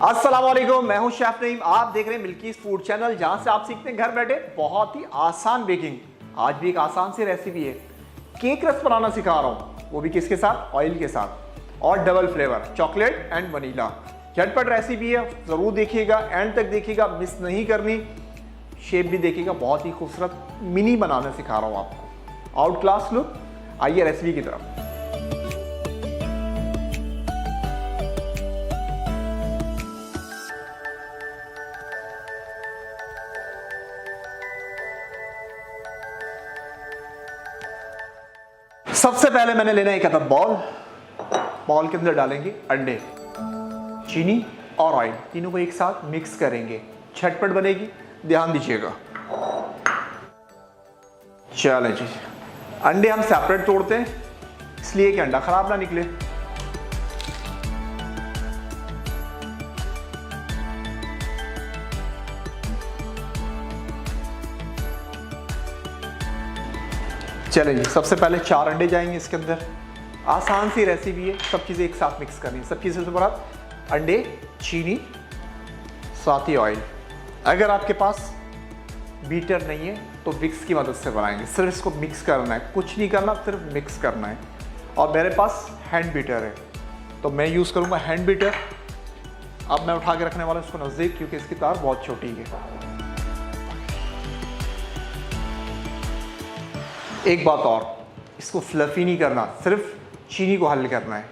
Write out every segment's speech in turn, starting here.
अस्सलाम वालेकुम, मैं हूं शेफ नईम। आप देख रहे हैं मिल्कीज़ फूड चैनल, जहां से आप सीखते हैं घर बैठे बहुत ही आसान बेकिंग। आज भी एक आसान सी रेसिपी है, केक रस बनाना सिखा रहा हूं, वो भी किसके साथ? ऑयल के साथ, और double flavour chocolate and vanilla. झटपट रेसिपी है, ज़रूर देखिएगा, एंड तक देखिएगा, मिस नहीं करनी। शेप भी देखिएगा, बहुत ही खूबसूरत मिनी बनाना सिखा रहा हूँ आपको, आउट क्लास लुक। आइए रेसिपी की तरफ। सबसे पहले मैंने लेना एक अदद बॉल के अंदर डालेंगे अंडे, चीनी और ऑयल, तीनों को एक साथ मिक्स करेंगे। झटपट बनेगी, ध्यान दीजिएगा। चलें जी, अंडे हम सेपरेट तोड़ते हैं इसलिए कि अंडा खराब ना निकले। चलें जी, सबसे पहले 4 अंडे जाएंगे इसके अंदर। आसान सी रेसिपी है, सब चीज़ें एक साथ मिक्स करनी है। सब चीज़ें से बाद अंडे, चीनी, साथ ही ऑयल। अगर आपके पास बीटर नहीं है तो विक्स की मदद से बनाएंगे। सिर्फ इसको मिक्स करना है, कुछ नहीं करना, सिर्फ मिक्स करना है। और मेरे पास हैंड बीटर है तो मैं यूज़ करूँगा हैंड बीटर। अब मैं उठा के रखने वाला हूँ इसको नज़दीक, क्योंकि इसकी तार बहुत छोटी है। एक बात और, इसको फ्लफी नहीं करना, सिर्फ चीनी को हल करना है।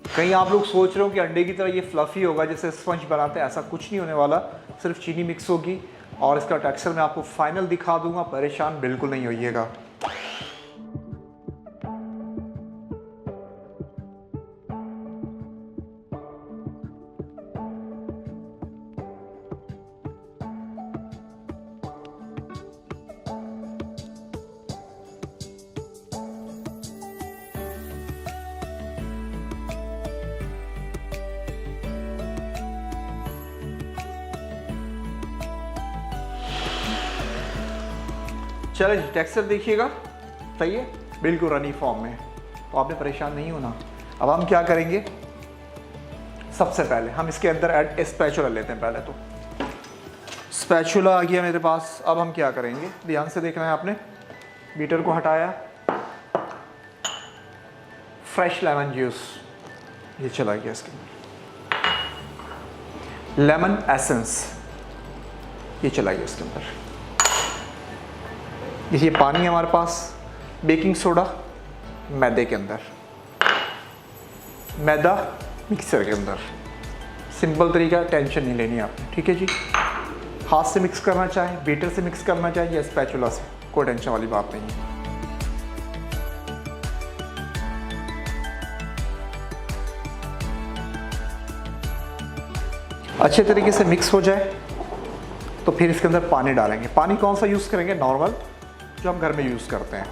कहीं आप लोग सोच रहे हो कि अंडे की तरह ये फ्लफी होगा जैसे स्पंज बनाते हैं, ऐसा कुछ नहीं होने वाला। सिर्फ चीनी मिक्स होगी और इसका टेक्सचर मैं आपको फाइनल दिखा दूंगा, परेशान बिल्कुल नहीं होइएगा। चलिए टेक्सचर देखिएगा, सही है, बिल्कुल रनी फॉर्म में, तो आपने परेशान नहीं होना। अब हम क्या करेंगे, सबसे पहले हम इसके अंदर स्पैचुला लेते हैं। पहले तो स्पैचुला आ गया मेरे पास। अब हम क्या करेंगे, ध्यान से देखना है आपने। बीटर को हटाया, फ्रेश लेमन जूस ये चला गया इसके अंदर, लेमन एसेंस ये चला गया इसके अंदर। ये पानी है हमारे पास, बेकिंग सोडा मैदे के अंदर, मैदा मिक्सर के अंदर। सिंपल तरीका, टेंशन नहीं लेनी आपने, ठीक है जी। हाथ से मिक्स करना चाहे, बीटर से मिक्स करना चाहे या स्पैचुला से, कोई टेंशन वाली बात नहीं है। अच्छे तरीके से मिक्स हो जाए तो फिर इसके अंदर पानी डालेंगे। पानी कौन सा यूज़ करेंगे? नॉर्मल जो हम घर में यूज़ करते हैं।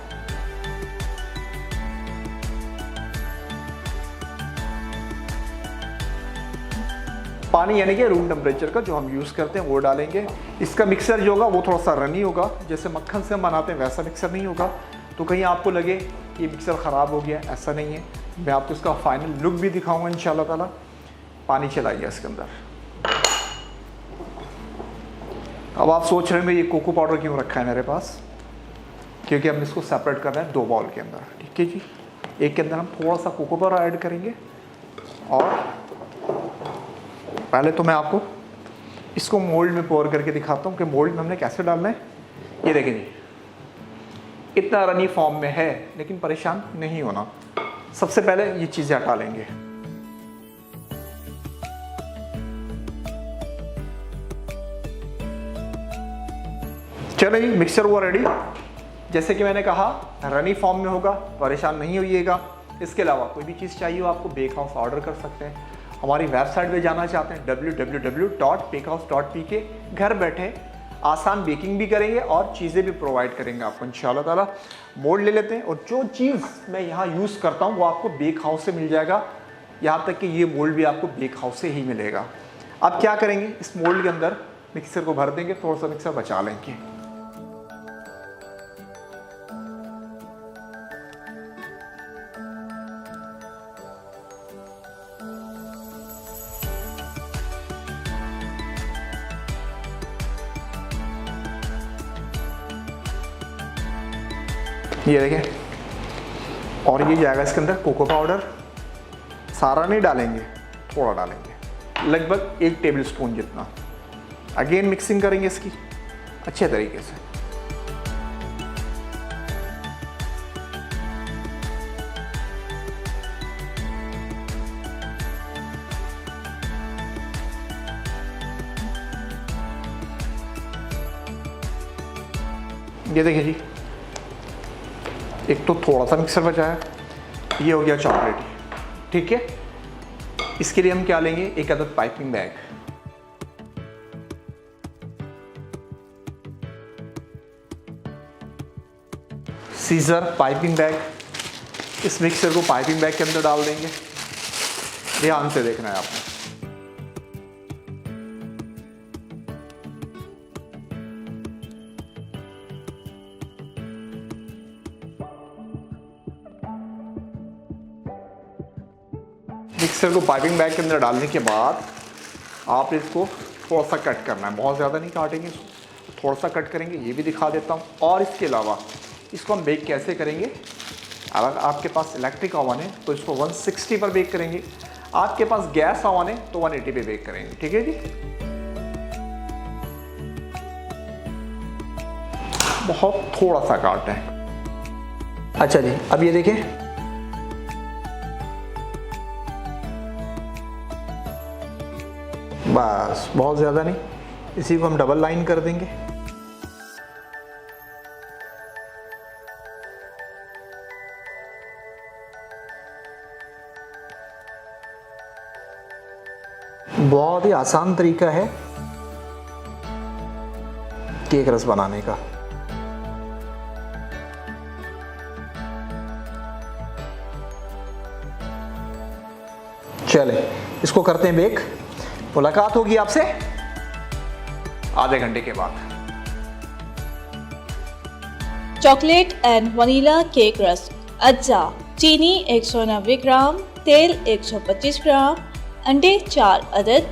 पानी यानी कि रूम टेम्परेचर का जो हम यूज़ करते हैं वो डालेंगे। इसका मिक्सर जो होगा वो थोड़ा सा रनी होगा, जैसे मक्खन से हम बनाते हैं वैसा मिक्सर नहीं होगा। तो कहीं आपको लगे कि मिक्सर ख़राब हो गया, ऐसा नहीं है। मैं आपको इसका फाइनल लुक भी दिखाऊंगा इंशाल्लाह ताला। पानी चलाइए इसके अंदर। अब आप सोच रहे हैं ये कोको पाउडर क्यों रखा है मेरे पास, क्योंकि हम इसको सेपरेट कर रहे हैं 2 बाउल के अंदर, ठीक है जी। एक के अंदर हम थोड़ा सा कोको पाउडर ऐड करेंगे, और पहले तो मैं आपको इसको मोल्ड में पोर करके दिखाता हूँ कि मोल्ड में हमने कैसे डालना है। ये देखें जी, इतना रनी फॉर्म में है, लेकिन परेशान नहीं होना। सबसे पहले ये चीज़ें हटा लेंगे। चलो जी, मिक्सचर हुआ रेडी। जैसे कि मैंने कहा रनी फॉर्म में होगा, परेशान नहीं होइएगा। इसके अलावा कोई भी चीज़ चाहिए हो आपको बेक हाउस ऑर्डर कर सकते हैं। हमारी वेबसाइट पे जाना चाहते हैं www.bakehouse.pk। घर बैठे आसान बेकिंग भी करेंगे और चीज़ें भी प्रोवाइड करेंगे आपको इंशाल्लाह ताला। मोल्ड ले लेते हैं, और जो चीज़ मैं यहाँ यूज़ करता हूँ वो आपको बेक हाउस से मिल जाएगा। यहाँ तक कि ये मोल्ड भी आपको बेक हाउस से ही मिलेगा। अब क्या करेंगे, इस मोल्ड के अंदर मिक्सर को भर देंगे, थोड़ा सा मिक्सर बचा लेंगे। ये देखें, और ये जाएगा इसके अंदर कोको पाउडर। सारा नहीं डालेंगे, थोड़ा डालेंगे, लगभग 1 टेबल स्पून जितना। अगेन मिक्सिंग करेंगे इसकी अच्छे तरीके से। ये देखिए जी, एक तो थोड़ा सा मिक्सर बचा है, ये हो गया चॉकलेटी। ठीक है, इसके लिए हम क्या लेंगे, 1 अदद piping bag. Scissor, piping bag, इस मिक्सर को पाइपिंग बैग के अंदर डाल देंगे। ध्यान से देखना है आपने। मिक्सर को पाइपिंग बैग के अंदर डालने के बाद आप इसको थोड़ा सा कट करना है, बहुत ज़्यादा नहीं काटेंगे इसको, थोड़ा सा कट करेंगे, ये भी दिखा देता हूँ। और इसके अलावा इसको हम बेक कैसे करेंगे, अगर आपके पास इलेक्ट्रिक ओवन है तो इसको 160 पर बेक करेंगे, आपके पास गैस ओवन है तो 180 पे बेक करेंगे। ठीक है जी, बहुत थोड़ा सा काट है। अच्छा जी, अब ये देखिए, बस बहुत ज़्यादा नहीं, इसी को हम डबल लाइन कर देंगे। बहुत ही आसान तरीका है केक रस बनाने का। चले, इसको करते हैं बेक। मुलाकात होगी आपसे आधे घंटे के बाद। Chocolate and vanilla cake rusk. अज्जा, चीनी 190 ग्राम, तेल 125 ग्राम, अंडे 4 अदद,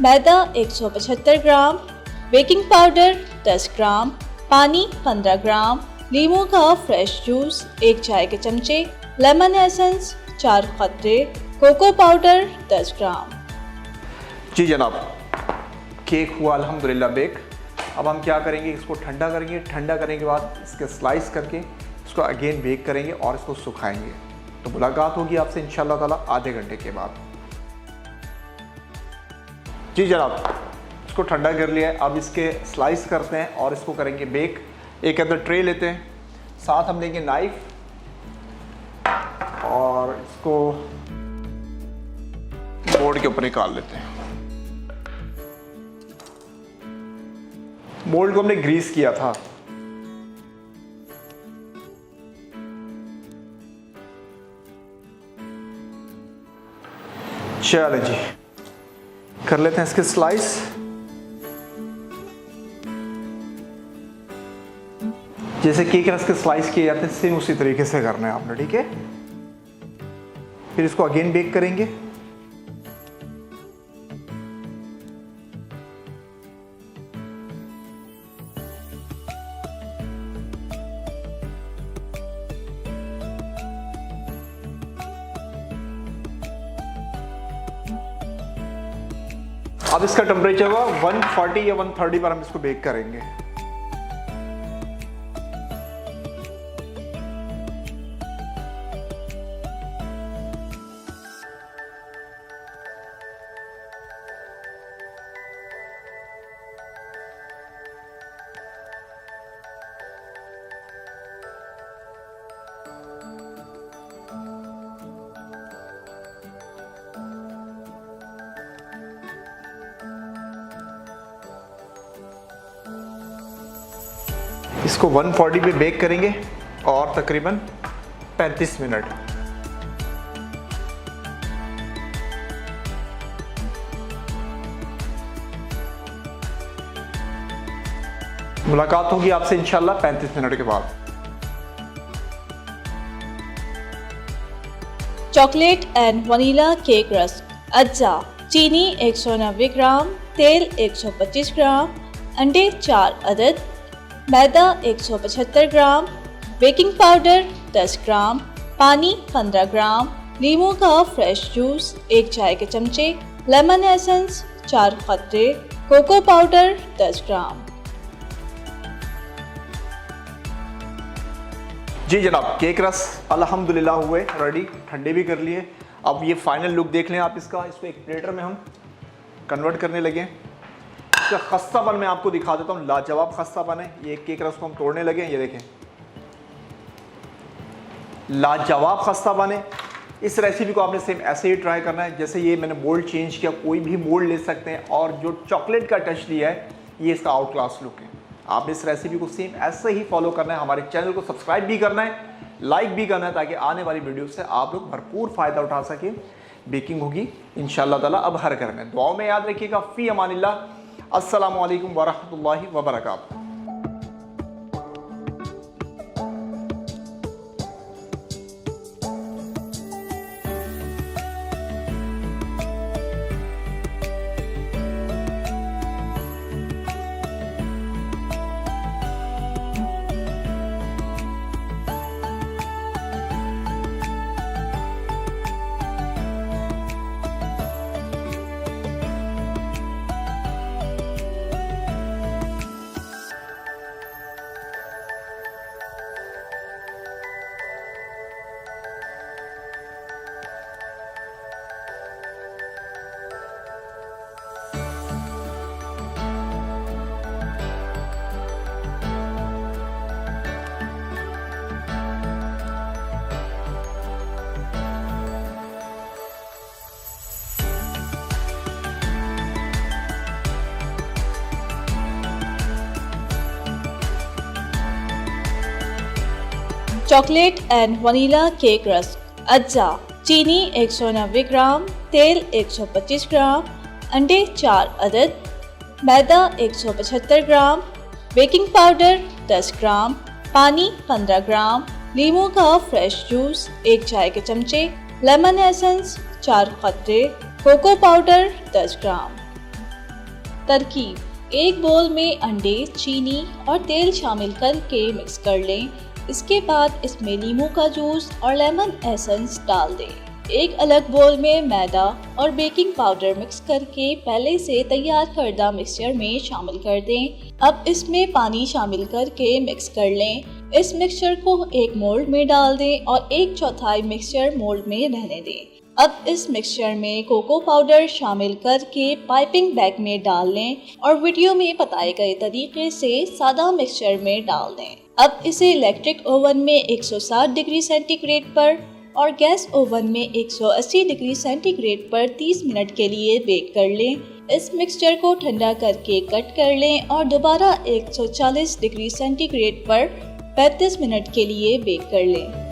मैदा 175 ग्राम, बेकिंग पाउडर 10 ग्राम, पानी 15 ग्राम, नींबू का फ्रेश जूस 1 चाय के चमचे, लेमन एसेंस 4 कतरे, कोको पाउडर 10 ग्राम। जी जनाब, केक हुआ अल्हम्दुलिल्लाह बेक। अब हम क्या करेंगे, इसको ठंडा करेंगे। ठंडा करने के बाद इसके स्लाइस करके इसको अगेन बेक करेंगे और इसको सुखाएंगे। तो मुलाकात होगी आपसे इंशाल्लाह ताला आधे घंटे के बाद। जी जनाब, इसको ठंडा कर लिया है। अब इसके स्लाइस करते हैं और इसको करेंगे बेक। एक अंदर ट्रे लेते हैं, साथ हम लेंगे नाइफ और इसको बोर्ड के ऊपर निकाल लेते हैं। मोल्ड को हमने ग्रीस किया था। चलो जी, कर लेते हैं इसके स्लाइस। जैसे केक रस के स्लाइस किए जाते हैं सेम उसी तरीके से करना है आपने। ठीक है, फिर इसको अगेन बेक करेंगे। अब इसका टेम्परेचर हुआ 140 या 130 पर हम इसको बेक करेंगे। इसको 140 पे बेक करेंगे और तकरीबन 35 मिनट। मुलाकात होगी आपसे इंशाल्लाह 35 मिनट के बाद। Chocolate and vanilla cake rusk, अज्जा, चीनी 190 ग्राम, तेल 125 ग्राम, अंडे 4 अदद, मैदा 175 ग्राम, बेकिंग पाउडर 10 ग्राम, पानी 15 ग्राम, नींबू का फ्रेश जूस 1 चाय के चमचे, लेमन एसेंस 4 कतरे, कोको पाउडर 10 ग्राम। जी जनाब, केक रस अल्हम्दुलिल्लाह हुए रेडी, ठंडे भी कर लिए। अब ये फाइनल लुक देख लें आप इसका। इसको एक प्लेटर में हम कन्वर्ट करने लगे। इसका खस्तापन मैं आपको दिखा देता हूँ, लाजवाब खस्तापन है। ये केक रस को हम तोड़ने लगे, ये देखें लाजवाब खस्तापन है। इस रेसिपी को आपने सेम ऐसे ही ट्राई करना है जैसे ये मैंने मोल्ड चेंज किया, कोई भी मोल्ड ले सकते हैं। और जो चॉकलेट का टच दिया है, ये इसका आउट क्लास लुक है। आपने इस रेसिपी को सेम ऐसे ही फॉलो करना है। हमारे चैनल को सब्सक्राइब भी करना है, लाइक भी करना है, ताकि आने वाली वीडियो से आप लोग भरपूर फ़ायदा उठा सकें। बेकिंग होगी इंशाअल्लाह ताला अब हर घर में। दुआओं में याद रखिएगा। फ़ी अमानिल्लाह। अस्सलामु अलैकुम वरहमतुल्लाहि वबरकातुहू। Chocolate and vanilla cake rusk, अज्जा, चीनी 190 ग्राम, तेल 125 ग्राम, अंडे 4 अदद, मैदा 175 ग्राम, बेकिंग पाउडर 10 ग्राम, पानी 15 ग्राम, नींबू का फ्रेश जूस 1 चाय के चमचे, लेमन एसेंस 4 कतरे, कोको पाउडर 10 ग्राम। तरकीब: एक बोल में अंडे, चीनी और तेल शामिल करके मिक्स कर लें। इसके बाद इसमें नींबू का जूस और लेमन एसेंस डाल दें। एक अलग बोल में मैदा और बेकिंग पाउडर मिक्स करके पहले से तैयार करदा मिक्सचर में शामिल कर दें। अब इसमें पानी शामिल करके मिक्स कर लें। इस मिक्सचर को एक मोल्ड में डाल दें और 1/4 मिक्सचर मोल्ड में रहने दें। अब इस मिक्सचर में कोको पाउडर शामिल करके पाइपिंग बैग में डाल लें और वीडियो में बताए गए तरीके से सादा मिक्सचर में डाल दें। अब इसे इलेक्ट्रिक ओवन में 160 डिग्री सेंटीग्रेड पर और गैस ओवन में 180 डिग्री सेंटीग्रेड पर 30 मिनट के लिए बेक कर लें। इस मिक्सचर को ठंडा करके कट कर लें और दोबारा 140 डिग्री सेंटीग्रेड पर 35 मिनट के लिए बेक कर लें।